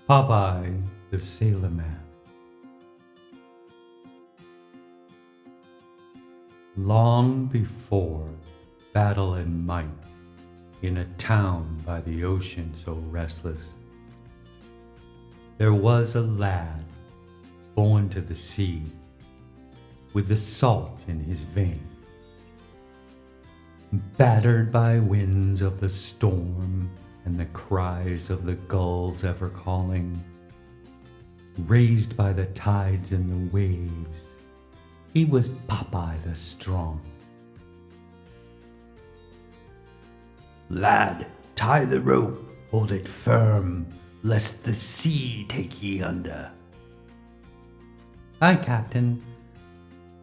Popeye the Sailor Man. Long before battle and might, in a town by the ocean so restless, there was a lad born to the sea, with the salt in his veins. Battered by winds of the storm and the cries of the gulls ever calling, raised by the tides and the waves, he was Popeye the Strong. Lad, tie the rope, hold it firm, lest the sea take ye under. Aye, Captain,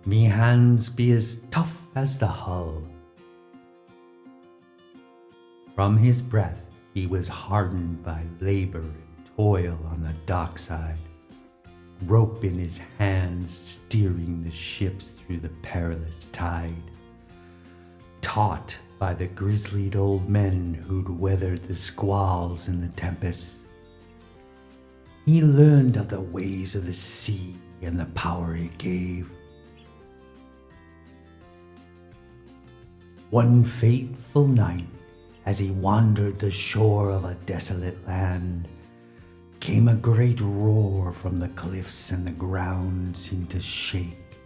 me hands be as tough as the hull. From his breath he was hardened by labor and toil on the dockside, rope in his hands steering the ships through the perilous tide. Taught by the grizzlied old men who'd weathered the squalls and the tempests, he learned of the ways of the sea and the power it gave. One fateful night, as he wandered the shore of a desolate land, came a great roar from the cliffs and the ground seemed to shake.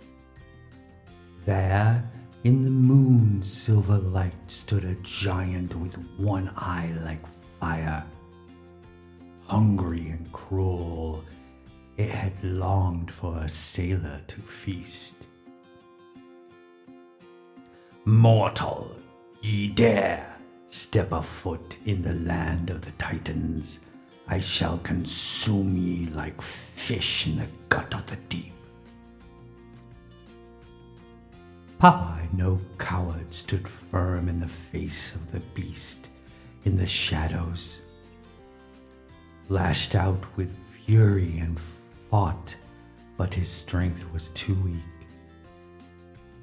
There, in the moon's silver light, stood a giant with one eye like fire. Hungry and cruel, it had longed for a sailor to feast. Mortal, ye dare step a foot in the land of the Titans, I shall consume ye like fish in the gut of the deep. Popeye, no coward, stood firm in the face of the beast in the shadows, lashed out with fury and fought, but his strength was too weak.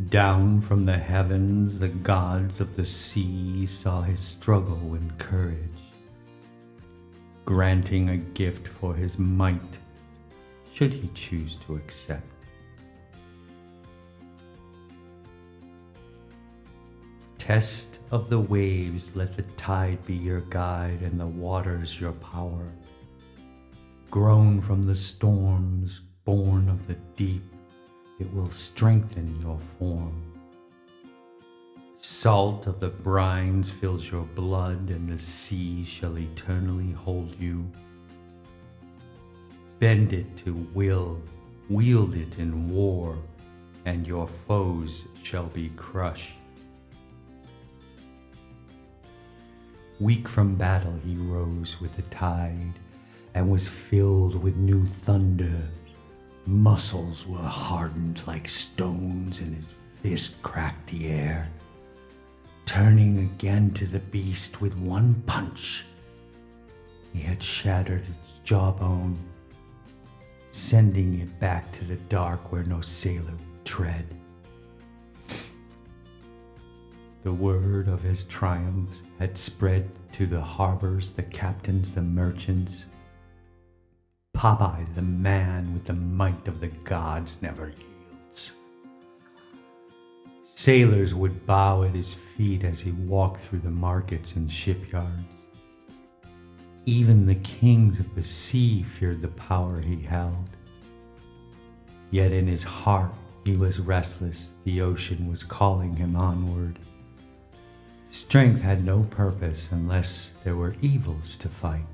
Down from the heavens, the gods of the sea saw his struggle and courage, granting a gift for his might, should he choose to accept. Test of the waves, let the tide be your guide and the waters your power. Grown from the storms, born of the deep, it will strengthen your form. Salt of the brines fills your blood, and the sea shall eternally hold you. Bend it to will, wield it in war, and your foes shall be crushed. Weak from battle he rose with the tide, and was filled with new thunder. Muscles were hardened like stones, and his fist cracked the air. Turning again to the beast with one punch, he had shattered its jawbone, sending it back to the dark where no sailor would tread. The word of his triumphs had spread to the harbors, the captains, the merchants. Popeye, the man with the might of the gods, never yields. Sailors would bow at his feet as he walked through the markets and shipyards. Even the kings of the sea feared the power he held. Yet in his heart he was restless, the ocean was calling him onward. Strength had no purpose unless there were evils to fight.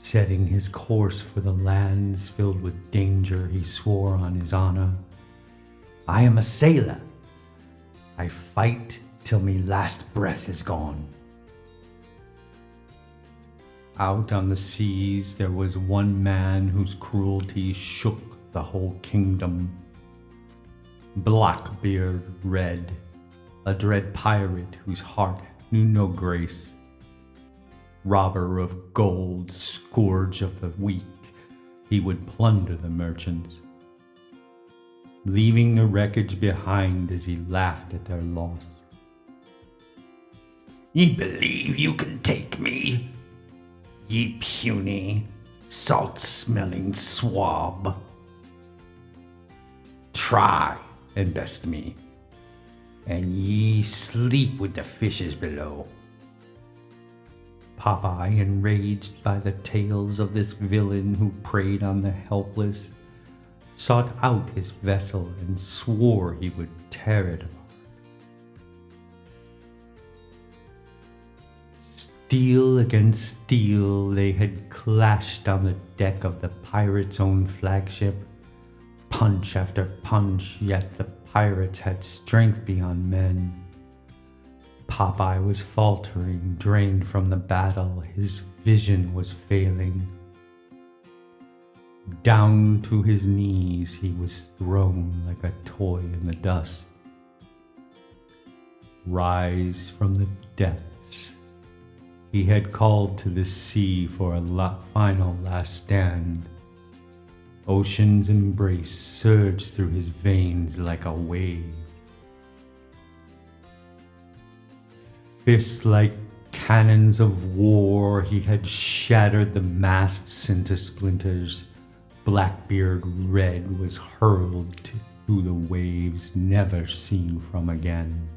Setting his course for the lands filled with danger, he swore on his honor, I am a sailor. I fight till me last breath is gone. Out on the seas there was one man whose cruelty shook the whole kingdom. Blackbeard Red, a dread pirate whose heart knew no grace. Robber of gold, scourge of the weak, he would plunder the merchants, leaving the wreckage behind as he laughed at their loss. Ye believe you can take me? ye puny, salt-smelling swab. Try and best me, and ye sleep with the fishes below. Popeye, enraged by the tales of this villain who preyed on the helpless, sought out his vessel and swore he would tear it apart. Steel against steel, they had clashed on the deck of the pirate's own flagship. Punch after punch, yet the pirates had strength beyond men. Popeye was faltering, drained from the battle. His vision was failing. Down to his knees he was thrown like a toy in the dust. Rise from the depths. He had called to the sea for a final last stand. Ocean's embrace surged through his veins like a wave. Fists like cannons of war, he had shattered the masts into splinters. Blackbeard Red was hurled through the waves, never seen from again.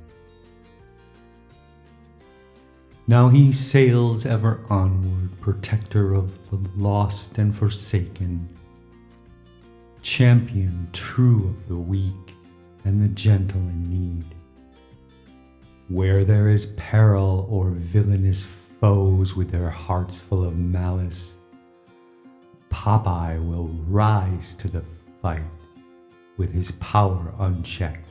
Now he sails ever onward, protector of the lost and forsaken, champion true of the weak and the gentle in need. Where there is peril or villainous foes with their hearts full of malice, Popeye will rise to the fight with his power unchecked.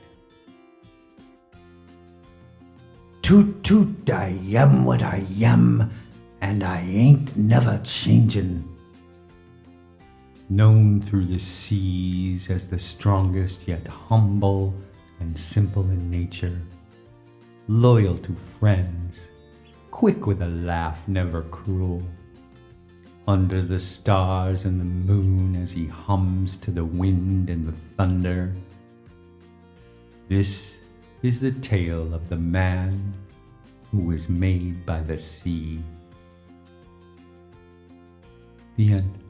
Toot toot, I am what I am, and I ain't never changin'. Known through the seas as the strongest, yet humble and simple in nature, loyal to friends, quick with a laugh, never cruel. Under the stars and the moon as he hums to the wind and the thunder. This is the tale of the man who was made by the sea. The end.